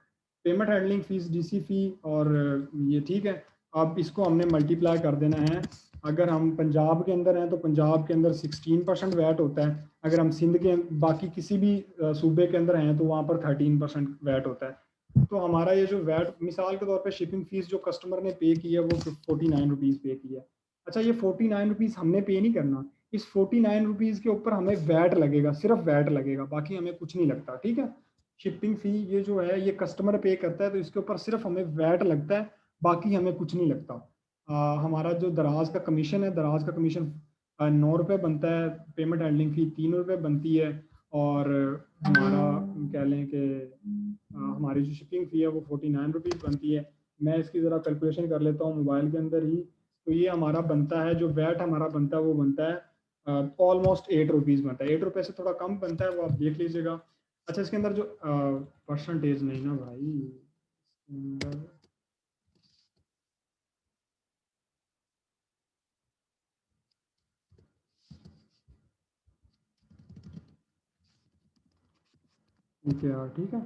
पेमेंट हैंडलिंग फ़ीस, डीसी फ़ी, और ये ठीक है। अब इसको हमने मल्टीप्लाई कर देना है। अगर हम पंजाब के अंदर हैं तो पंजाब के अंदर 16% वैट होता है। अगर हम सिंध के बाकी किसी भी सूबे के अंदर हैं तो वहाँ पर 13% वैट होता है। तो हमारा ये जो वैट, मिसाल के तौर पे शिपिंग फ़ीस जो कस्टमर ने पे की है वो 49 रुपीज़ पे की है। अच्छा, ये 49 रुपीज़ हमने पे नहीं करना, इस 49 रुपीज़ के ऊपर हमें वैट लगेगा, सिर्फ वैट लगेगा, बाकी हमें कुछ नहीं लगता, ठीक है। शिपिंग फ़ी ये जो है ये कस्टमर पे करता है, तो इसके ऊपर सिर्फ हमें वैट लगता है, बाकी हमें कुछ नहीं लगता। हमारा जो दराज का कमीशन है, दराज का कमीशन 9 रुपये बनता है, पेमेंट हैंडलिंग फ़ी 3 रुपये बनती है, और हमारा कह लें कि हमारी जो शिपिंग फ़ी है वो 49 रुपीज़ बनती है। मैं इसकी ज़रा कैलकुलेशन कर लेता हूँ मोबाइल के अंदर ही। तो ये हमारा बनता है, जो वैट हमारा बनता है वो बनता है ऑलमोस्ट 8 रुपीज़ बनता है, 8 रुपये से थोड़ा कम बनता है, वो आप देख लीजिएगा। अच्छा, इसके अंदर जो परसेंटेज नहीं ना भाई, इसके अंदर ठीक है यार, ठीक है,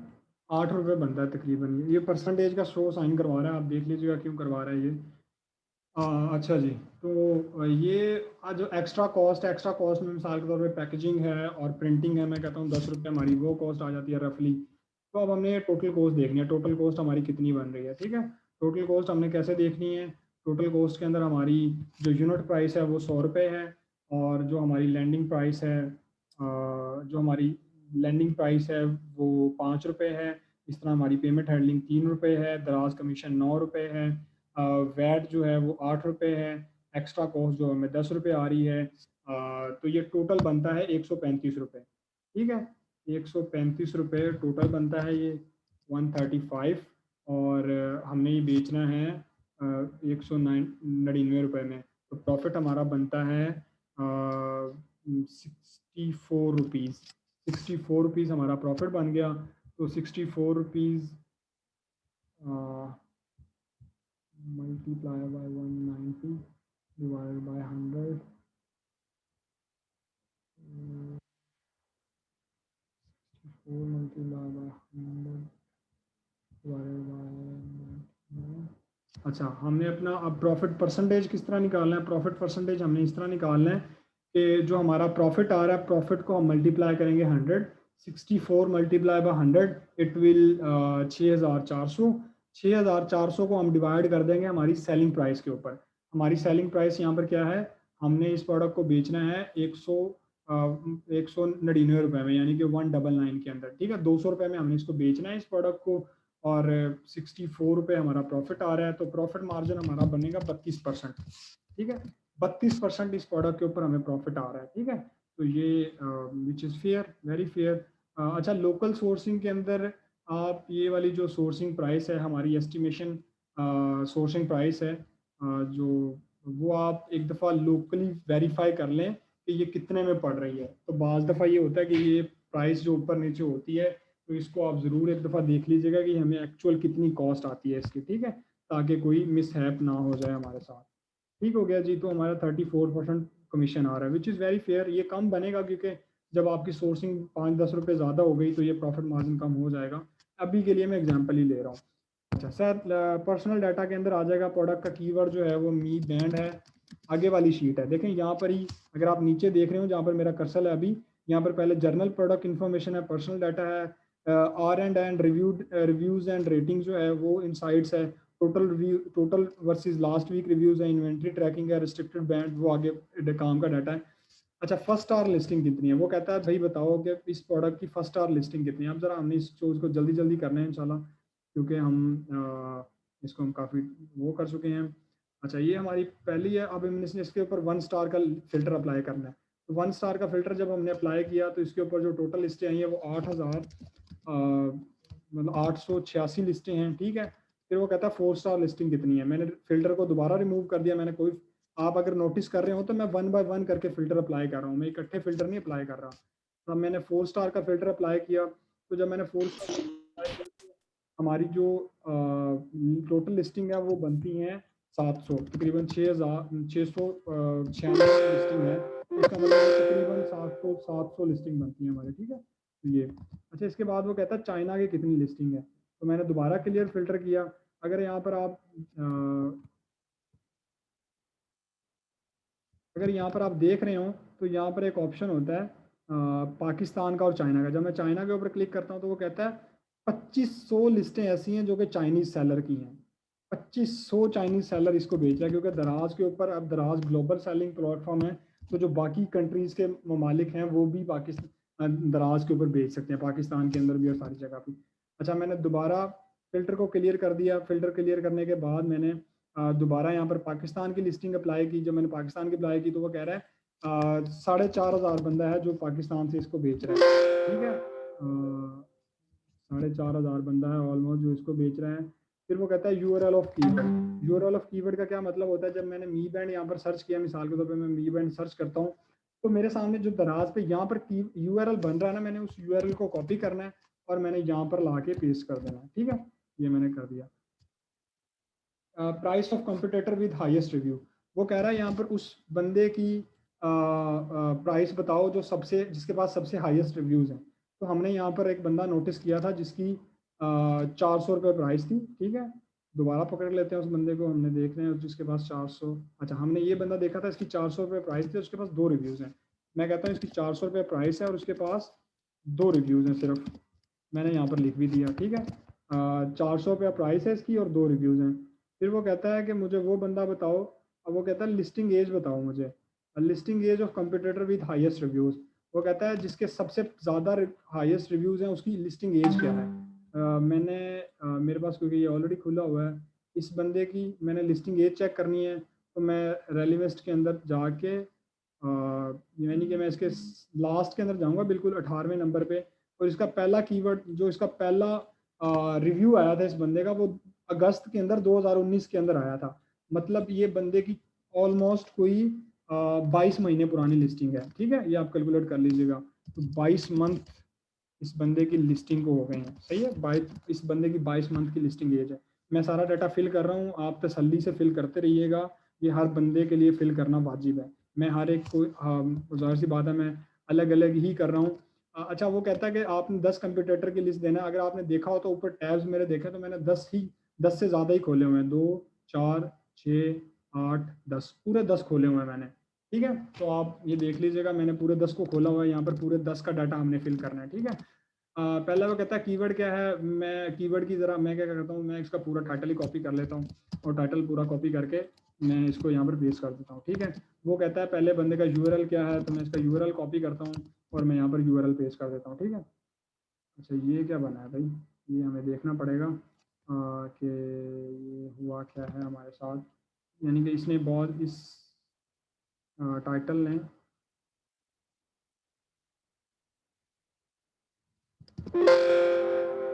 8 रुपये बनता है तकरीबन। ये परसेंटेज का शो साइन करवा रहा है, आप देख लीजिएगा क्यों करवा रहा है ये। अच्छा जी। तो ये जो एक्स्ट्रा कॉस्ट में मिसाल के तौर पे पैकेजिंग है और प्रिंटिंग है, मैं कहता हूँ 10 रुपये हमारी वो कॉस्ट आ जाती है रफली। तो अब हमने टोटल कॉस्ट देखनी है, टोटल कॉस्ट हमारी कितनी बन रही है, ठीक है। टोटल कॉस्ट हमने कैसे देखनी है, टोटल कॉस्ट के अंदर हमारी जो यूनिट प्राइस है वो 100 रुपये है, और जो हमारी लैंडिंग प्राइस है, जो हमारी लैंडिंग प्राइस है वो 5 रुपये है। इस तरह हमारी पेमेंट हैंडलिंग 3 रुपये है, दराज कमीशन 9 रुपये है, वैट जो है वो 8 रुपये है, एक्स्ट्रा कॉस्ट जो हमें 10 रुपये आ रही है। तो ये टोटल बनता है 135 रुपये, ठीक है। 135 रुपये टोटल बनता है ये, 135। और हमने ये बेचना है 199 रुपये में। तो प्रॉफिट हमारा बनता है 64 रुपीज़। 64 रुपीज़ हमारा प्रॉफिट बन गया। तो 64 rupees multiply by 190 divided by 100, 4 multiply by 100 divided by. अच्छा, हमने अपना अब प्रॉफिट परसेंटेज किस तरह निकालना है? प्रॉफिट परसेंटेज हमने इस तरह निकालना है कि जो हमारा प्रॉफिट आ रहा है, प्रॉफिट को हम मल्टीप्लाई करेंगे 100, 64 मल्टीप्लाई बाय 100 इट विल 6400। 6400 को हम डिवाइड कर देंगे हमारी सेलिंग प्राइस के ऊपर। हमारी सेलिंग प्राइस यहाँ पर क्या है? हमने इस प्रोडक्ट को बेचना है 199 रुपये में, यानी कि 199 के अंदर, ठीक है। 200 रुपये में हमने इसको बेचना है इस प्रोडक्ट को, और 64 रुपये हमारा प्रॉफिट आ रहा है, तो प्रॉफिट मार्जिन हमारा बनेगा 32%, ठीक है। 32% इस प्रोडक्ट के ऊपर हमें प्रॉफिट आ रहा है, ठीक है। तो ये which is fair, very fair. अच्छा, लोकल सोर्सिंग के अंदर आप ये वाली जो सोर्सिंग प्राइस है, हमारी एस्टिमेशन सोर्सिंग प्राइस है, जो वो आप एक दफ़ा लोकली वेरीफाई कर लें कि ये कितने में पड़ रही है। तो बाज़ दफ़ा ये होता है कि ये प्राइस जो ऊपर नीचे होती है, तो इसको आप ज़रूर एक दफ़ा देख लीजिएगा कि हमें एक्चुअल कितनी कॉस्ट आती है इसकी, ठीक है, ताकि कोई मिसहैप ना हो जाए हमारे साथ। ठीक हो गया जी। तो हमारा 34% कमीशन आ रहा है, विच इज़ वेरी फेयर। ये कम बनेगा क्योंकि जब आपकी सोर्सिंग 5-10 रुपये ज़्यादा हो गई तो ये प्रॉफिट मार्जिन कम हो जाएगा। अभी के लिए मैं एग्जांपल ही ले रहा हूँ। अच्छा सर, पर्सनल डाटा के अंदर आ जाएगा प्रोडक्ट का कीवर्ड जो है वो मी बैंड है। आगे वाली शीट है, देखें यहाँ पर ही, अगर आप नीचे देख रहे हो जहाँ पर मेरा कर्सर है अभी, यहाँ पर पहले जर्नल प्रोडक्ट इन्फॉर्मेशन है, पर्सनल डाटा है, R&D रिव्यूज एंड रेटिंग जो है वो इनसाइट्स है, total review, total versus last week reviews है, इन्वेंट्री ट्रैकिंग है, रिस्ट्रिक्टेड बैंड, वो आगे काम का डाटा है। अच्छा, फर्स्ट स्टार लिस्टिंग कितनी है? वो कहता है भाई बताओ कि इस प्रोडक्ट की फर्स्ट स्टार लिस्टिंग कितनी है। अब जरा हमने इस चीज़ को जल्दी जल्दी करना है इंशाल्लाह, क्योंकि इसको हम काफ़ी वो कर चुके हैं। अच्छा, ये हमारी पहली है। अब हमने इसके ऊपर 1 स्टार का फिल्टर अप्लाई करना है। तो 1 स्टार का फिल्टर जब हमने अप्लाई किया तो इसके ऊपर जो टोटल लिस्टें आई हैं वो 8000 मतलब 886 लिस्टें हैं, ठीक है। फिर वो कहता है 4 स्टार लिस्टिंग कितनी है। मैंने फिल्टर को दोबारा रिमूव कर दिया। मैंने कोई, आप अगर नोटिस कर रहे हो तो मैं 1 बाय 1 करके फिल्टर अप्लाई कर रहा हूँ, मैं इकट्ठे फिल्टर नहीं अप्लाई कर रहा। तो मैंने 4 स्टार का फिल्टर अप्लाई किया। तो जब मैंने 4 स्टार अप्लाई किया तो हमारी जो टोटल लिस्टिंग है वो बनती हैं 700, तकरीबन 696 लिस्टिंग है। तो इसका मतलब तकरीबन 700 लिस्टिंग बनती है हमारे, ठीक है। तो ये अच्छा, इसके बाद वो कहता है चाइना की कितनी लिस्टिंग है। तो मैंने दोबारा क्लियर फिल्टर किया। अगर यहाँ पर आप अगर यहाँ पर आप देख रहे हो तो यहाँ पर एक ऑप्शन होता है पाकिस्तान का और चाइना का। जब मैं चाइना के ऊपर क्लिक करता हूँ तो वो कहता है 2500 लिस्टें ऐसी हैं जो कि चाइनीज़ सेलर की हैं। 2500 चाइनीज़ सेलर इसको बेच रहा है, क्योंकि दराज के ऊपर, अब दराज ग्लोबल सेलिंग प्लेटफॉर्म है, तो जो बाकी कंट्रीज़ के ममालिक हैं वो भी पाकिस्तान दराज के ऊपर बेच सकते हैं, पाकिस्तान के अंदर भी और सारी जगह भी। अच्छा, मैंने दोबारा फ़िल्टर को क्लियर कर दिया। फ़िल्टर क्लियर करने के बाद मैंने दोबारा यहाँ पर पाकिस्तान की लिस्टिंग अप्लाई की। जब मैंने पाकिस्तान की अप्लाई की तो वो कह रहा है 4500 बंदा है जो पाकिस्तान से इसको बेच रहा है, ठीक है। 4500 बंदा है ऑलमोस्ट जो इसको बेच रहा है। फिर वो कहता है URL of keyword. URL of keyword का क्या मतलब होता है? जब मैंने मी बैंड यहाँ पर सर्च किया, मिसाल के तौर पर मैं मी बैंड सर्च करता हूँ, तो मेरे सामने जो दराज पे यहाँ पर यूआरएल बन रहा है ना, मैंने उस यूआरएल को कॉपी करना है और मैंने यहाँ पर ला के पेस्ट कर देना है, ठीक है। ये मैंने कर दिया। Price of competitor with highest review, वो कह रहा है यहाँ पर उस बंदे की प्राइस बताओ जो सबसे, जिसके पास सबसे हाईएस्ट रिव्यूज़ हैं। तो हमने यहाँ पर एक बंदा नोटिस किया था जिसकी 400 रुपये प्राइस थी, ठीक है। दोबारा पकड़ लेते हैं उस बंदे को, हमने देख रहे हैं जिसके पास 400। अच्छा, हमने ये बंदा देखा था, इसकी 400 रुपये प्राइस थी, उसके पास 2 रिव्यूज़ हैं। मैं कहता हूँ इसकी 400 रुपये प्राइस है और उसके पास 2 रिव्यूज़ हैं सिर्फ। मैंने यहाँ पर लिख भी दिया, ठीक है। 400 रुपया प्राइस है इसकी और 2 रिव्यूज़ हैं। फिर वो कहता है कि मुझे वो बंदा बताओ। अब वो कहता है लिस्टिंग एज बताओ मुझे, listing age of competitor with highest reviews. वो कहता है जिसके सबसे ज़्यादा हाईएस्ट रिव्यूज़ हैं उसकी लिस्टिंग एज क्या है। मेरे पास, क्योंकि ये ऑलरेडी खुला हुआ है, इस बंदे की मैंने लिस्टिंग एज चेक करनी है, तो मैं रेलिवेस्ट के अंदर जाके यानी कि मैं इसके लास्ट के अंदर जाऊंगा, बिल्कुल 18वें नंबर पे। और इसका पहला कीवर्ड, जो इसका पहला रिव्यू आया था इस बंदे का, वो अगस्त के अंदर 2019 के अंदर आया था। मतलब ये बंदे की ऑलमोस्ट कोई 22 महीने पुरानी लिस्टिंग है, ठीक है। ये आप कैलकुलेट कर लीजिएगा। तो 22 मंथ इस बंदे की लिस्टिंग को हो गए हैं, सही है। 22 इस बंदे की 22 मंथ की लिस्टिंग एज है। मैं सारा डाटा फिल कर रहा हूँ, आप तसल्ली से फिल करते रहिएगा। ये हर बंदे के लिए फिल करना वाजिब है। मैं हर एक को ज़ाहिर सी बात है मैं अलग अलग ही कर रहा हूँ। अच्छा, वो कहता है कि आपने 10 कंप्यूटर की लिस्ट देना है। अगर आपने देखा हो तो ऊपर टैब्स मेरे देखे तो मैंने 10 से ज़्यादा ही खोले हुए हैं। 2, 4, 6, 8, 10 पूरे 10 खोले हुए हैं मैंने। ठीक है, तो आप ये देख लीजिएगा, मैंने पूरे 10 को खोला हुआ है। यहाँ पर पूरे 10 का डाटा हमने फिल करना है। ठीक है, पहला वो कहता है कीवर्ड क्या है। मैं कीवर्ड की ज़रा मैं क्या करता हूँ, मैं इसका पूरा टाइटल ही कॉपी कर लेता हूँ और टाइटल पूरा कॉपी करके मैं इसको यहाँ पर पेस्ट कर देता हूँ। ठीक है, वो कहता है पहले बंदे का यूआरएल क्या है, तो मैं इसका यूआरएल कॉपी करता हूँ और मैं यहाँ पर यूआरएल पेस्ट कर देता हूँ। ठीक है, अच्छा ये क्या बना है भाई, ये हमें देखना पड़ेगा कि ये हुआ क्या है हमारे साथ। यानी कि इसने बहुत इस टाइटल ने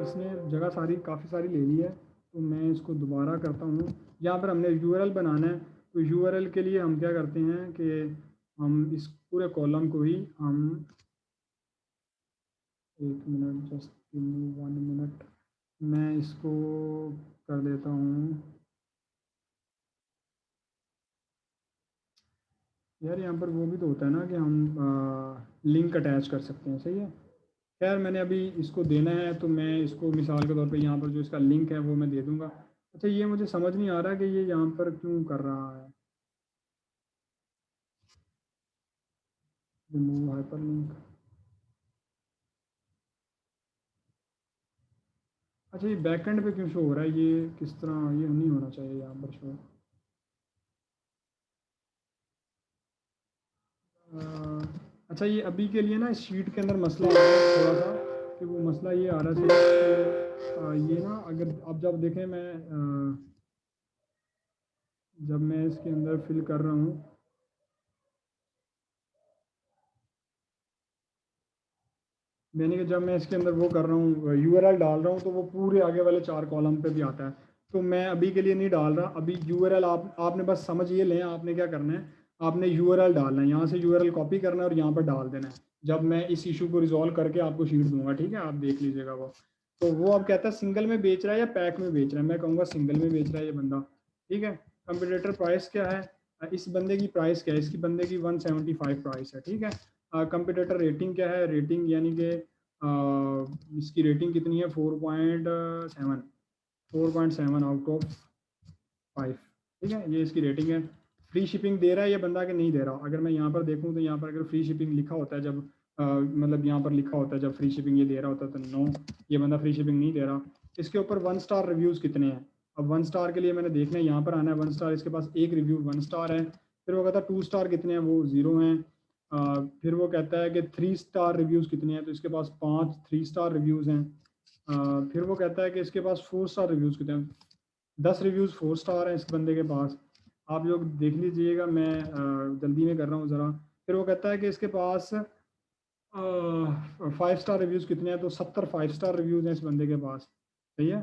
इसने जगह सारी काफ़ी सारी ले ली है। तो मैं इसको दोबारा करता हूँ। यहाँ पर हमने यूआरएल बनाना है, तो यूआरएल के लिए हम क्या करते हैं कि हम इस पूरे कॉलम को ही हम 1 minute, just give me 1 minute, मैं इसको कर देता हूँ। यार यहाँ पर वो भी तो होता है ना कि हम लिंक अटैच कर सकते हैं, सही है। खैर मैंने अभी इसको देना है, तो मैं इसको मिसाल के तौर पे यहाँ पर जो इसका लिंक है वो मैं दे दूँगा। अच्छा, ये मुझे समझ नहीं आ रहा कि ये यहाँ पर क्यों कर रहा है, रिमूव हाइपर लिंक। अच्छा, ये बैकएंड पे क्यों शो हो रहा है, ये किस तरह, ये नहीं होना चाहिए यहाँ पर शो। अच्छा, ये अभी के लिए ना इस शीट के अंदर मसला आ रहा है थोड़ा सा, कि वो मसला ये आ रहा है कि ये ना अगर आप जब देखें मैं जब मैं इसके अंदर फिल कर रहा हूँ, यानी कि जब मैं इसके अंदर वो कर रहा हूँ यूआरएल डाल रहा हूँ, तो वो पूरे आगे वाले 4 कॉलम पे भी आता है। तो मैं अभी के लिए नहीं डाल रहा। अभी यूआरएल आपने बस समझ ये लें, आपने क्या करना है, आपने यूआरएल डालना है, यहाँ से यूआरएल कॉपी करना है और यहाँ पर डाल देना है। जब मैं इस इशू को रिजॉल्व करके आपको शीट दूंगा, ठीक है, आप देख लीजिएगा वो। तो वो अब कहता है सिंगल में बेच रहा है या पैक में बेच रहा है। मैं कहूँगा सिंगल में बेच रहा है ये बंदा। ठीक है, कंपटीटर प्राइस क्या है, इस बंदे की प्राइस क्या है, इसकी बंदे की 175 प्राइस है। ठीक है, कंपटीटर रेटिंग क्या है, रेटिंग यानी कि इसकी रेटिंग कितनी है, 4.7, 4.7 आउट ऑफ 5। ठीक है, ये इसकी रेटिंग है। फ्री शिपिंग दे रहा है ये बंदा कि नहीं दे रहा। अगर मैं यहाँ पर देखूँ तो यहाँ पर अगर फ्री शिपिंग लिखा होता है, जब मतलब यहाँ पर लिखा होता है जब फ्री शिपिंग ये दे रहा होता है, तो नो, ये बंदा फ्री शिपिंग नहीं दे रहा। इसके ऊपर 1 स्टार रिव्यूज़ कितने हैं। अब 1 स्टार के लिए मैंने देखना है, यहाँ पर आना है 1 स्टार, इसके पास एक रिव्यू 1 स्टार है। फिर वो कहता है 2 स्टार कितने हैं, वो 0 हैं। फिर वो कहता है कि 3 स्टार रिव्यूज़ कितने हैं, तो इसके पास 5 3 स्टार रिव्यूज़ हैं। फिर वो कहता है कि इसके पास 4 स्टार रिव्यूज़ कितने हैं, 10 रिव्यूज़ 4 स्टार हैं इस बंदे के पास। आप लोग देख लीजिएगा, मैं जल्दी में कर रहा हूँ ज़रा। फिर वो कहता है कि इसके पास 5 स्टार रिव्यूज़ कितने हैं, तो 70 5 स्टार रिव्यूज़ हैं इस बंदे के पास, सही है।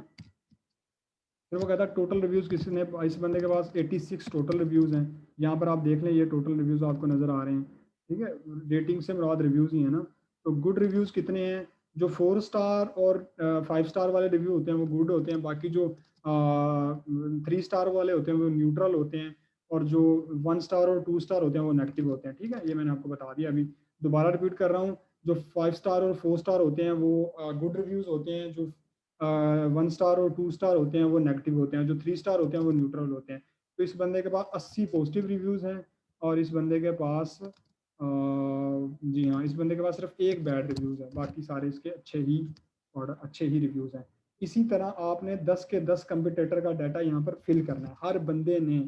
फिर वो कहता है टोटल रिव्यूज़ किसने, इस बंदे के पास 86 टोटल रिव्यूज़ हैं। यहाँ पर आप देख लें, ये टोटल रिव्यूज़ आपको नज़र आ रहे हैं। ठीक है, रेटिंग से मुराद रिव्यूज़ ही है ना। तो गुड रिव्यूज़ कितने हैं, जो 4 स्टार और 5 स्टार वाले रिव्यू होते हैं वो गुड होते हैं, बाकी जो 3 स्टार वाले होते हैं वो न्यूट्रल होते हैं, और जो 1 स्टार और 2 स्टार होते हैं वो नेगेटिव होते हैं। ठीक है, ये मैंने आपको बता दिया। अभी दोबारा रिपीट कर रहा हूँ, जो 5 स्टार और 4 स्टार होते हैं वो गुड रिव्यूज़ होते हैं, जो 1 स्टार और 2 स्टार होते हैं वो नेगेटिव होते हैं, जो 3 स्टार होते हैं वो न्यूट्रल होते हैं। तो इस बंदे के पास 80 पॉजिटिव रिव्यूज़ हैं, और इस बंदे के पास जी हाँ, इस बंदे के पास सिर्फ एक बैड रिव्यूज़ है, बाकी सारे इसके अच्छे ही और अच्छे ही रिव्यूज़ हैं। इसी तरह आपने 10 के 10 कंपटीटर का डाटा यहाँ पर फिल करना है हर बंदे ने।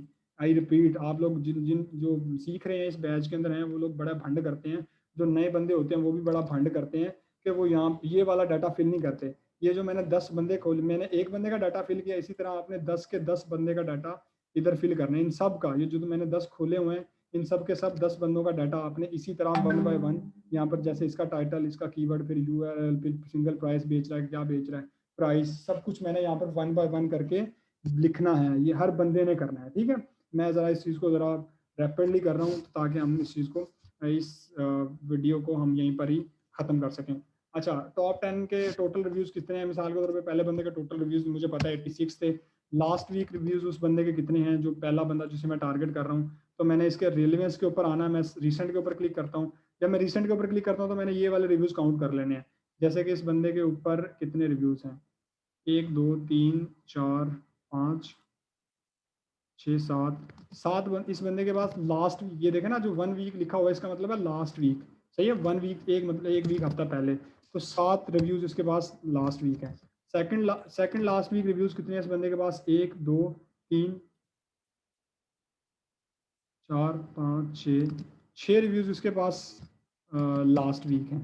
आई रिपीट, आप लोग जिन जिन जो सीख रहे हैं इस बैच के अंदर हैं, वो लोग बड़ा भंड करते हैं। जो नए बंदे होते हैं वो भी बड़ा भंड करते हैं कि वो यहाँ ये वाला डाटा फिल नहीं करते। ये जो मैंने 10 बंदे खोल, मैंने एक बंदे का डाटा फिल किया, इसी तरह आपने 10 के 10 बंदे का डाटा इधर फिल करना है। इन सब का, ये जो तो मैंने 10 खोले हुए हैं, इन सब के सब 10 बंदों का डाटा आपने इसी तरह 1 बाय 1 यहाँ पर, जैसे इसका टाइटल, इसका कीवर्ड, फिर यूआरएल, फिर सिंगल प्राइस बेच रहा है, क्या बेच रहा है, प्राइस, सब कुछ मैंने यहाँ पर 1 बाय 1 करके लिखना है। ये हर बंदे ने करना है। ठीक है, मैं ज़रा इस चीज़ को ज़रा रैपिडली कर रहा हूँ ताकि हम इस चीज़ को, इस वीडियो को हम यहीं पर ही ख़त्म कर सकें। अच्छा, टॉप 10 के टोटल रिव्यूज़ कितने हैं, मिसाल के तौर पे पहले बंदे के टोटल रिव्यूज़ मुझे पता है 86 थे, लास्ट वीक रिव्यूज़ उस बंदे के कितने हैं, जो पहला बंदा जिसे मैं टारगेट कर रहा हूँ। तो मैंने इसके रिलेवेंस के ऊपर आना है, मैं रिसेंट के ऊपर क्लिक करता हूँ। जब मैं रिसेंट के ऊपर क्लिक करता हूँ तो मैंने ये वाले रिव्यूज़ काउंट कर लेने हैं। जैसे कि इस बंदे के ऊपर कितने रिव्यूज़ हैं, 1 2 3 4 5 6 7 7 इस बंदे के पास लास्ट ये देखें ना, जो 1 वीक लिखा हुआ है इसका मतलब है लास्ट वीक, सही है। 1 वीक एक मतलब 1 वीक हफ्ता पहले, तो 7 रिव्यूज़ इसके पास लास्ट वीक है। सेकंड लास्ट वीक रिव्यूज़ कितने हैं इस बंदे के पास, 1 2 3 4 5 6 रिव्यूज़ इसके पास लास्ट वीक हैं।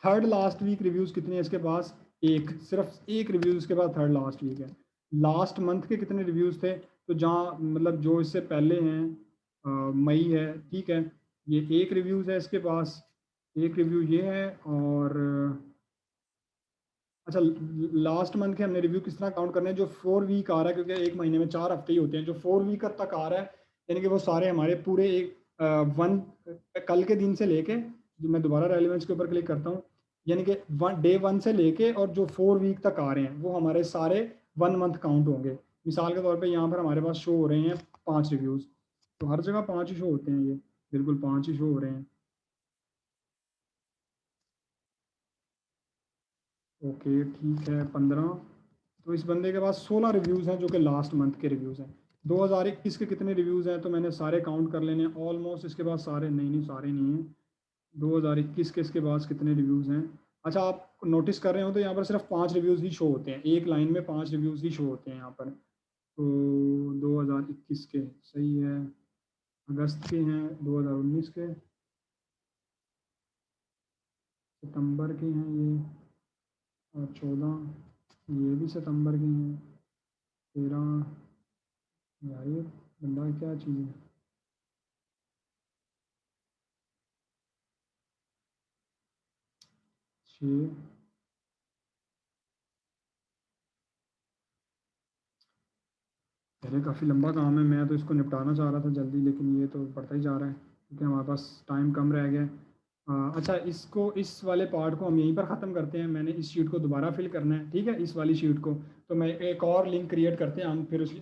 थर्ड लास्ट वीक रिव्यूज़ कितने हैं इसके पास, एक, सिर्फ एक रिव्यूज़ इसके पास थर्ड लास्ट वीक है। लास्ट मंथ के कितने रिव्यूज़ थे, तो जहाँ मतलब जो इससे पहले हैं, मई है, ठीक है, ये एक रिव्यूज़ है इसके पास, एक रिव्यू ये है। और अच्छा, लास्ट मंथ के हमने रिव्यू किस तरह काउंट करने हैं, जो 4 वीक आ रहा है, क्योंकि एक महीने में 4 हफ्ते ही होते हैं, जो 4 वीक तक आ रहा है, यानी कि वो सारे हमारे पूरे एक वन कल के दिन से लेके, जो मैं दोबारा रेलिवेंस के ऊपर क्लिक करता हूँ, यानी कि डे 1 से लेके और जो 4 वीक तक आ रहे हैं वो हमारे सारे 1 मंथ काउंट होंगे। मिसाल के तौर पे यहाँ पर हमारे पास शो हो रहे हैं 5 रिव्यूज़, तो हर जगह 5 ही शो होते हैं, ये बिल्कुल 5 ही शो हो रहे हैं। ओके ठीक है, 15। तो इस बंदे के पास 16 रिव्यूज़ हैं जो कि लास्ट मंथ के रिव्यूज़ हैं। 2021 के कितने रिव्यूज़ हैं, तो मैंने सारे काउंट कर लेने हैं ऑलमोस्ट। इसके पास सारे नहीं, नहीं सारे नहीं हैं। 2021 के इसके पास कितने रिव्यूज़ हैं। अच्छा, आप नोटिस कर रहे हो तो यहाँ पर सिर्फ 5 रिव्यूज़ ही शो होते हैं, एक लाइन में 5 रिव्यूज़ ही शो होते हैं यहाँ पर। तो 2021 के, सही है, अगस्त के हैं, 2019 के, सितंबर के हैं ये, और 14 ये भी सितंबर के हैं, 13। यार ये बंदा क्या चीज़ है। 6। अरे काफ़ी लंबा काम है, मैं तो इसको निपटाना चाह रहा था जल्दी, लेकिन ये तो बढ़ता ही जा रहा है क्योंकि हमारे पास टाइम कम रह गया है। अच्छा, इसको, इस वाले पार्ट को हम यहीं पर ख़त्म करते हैं। मैंने इस शीट को दोबारा फिल करना है, ठीक है, इस वाली शीट को। तो मैं एक और लिंक क्रिएट करते हैं हम, फिर उस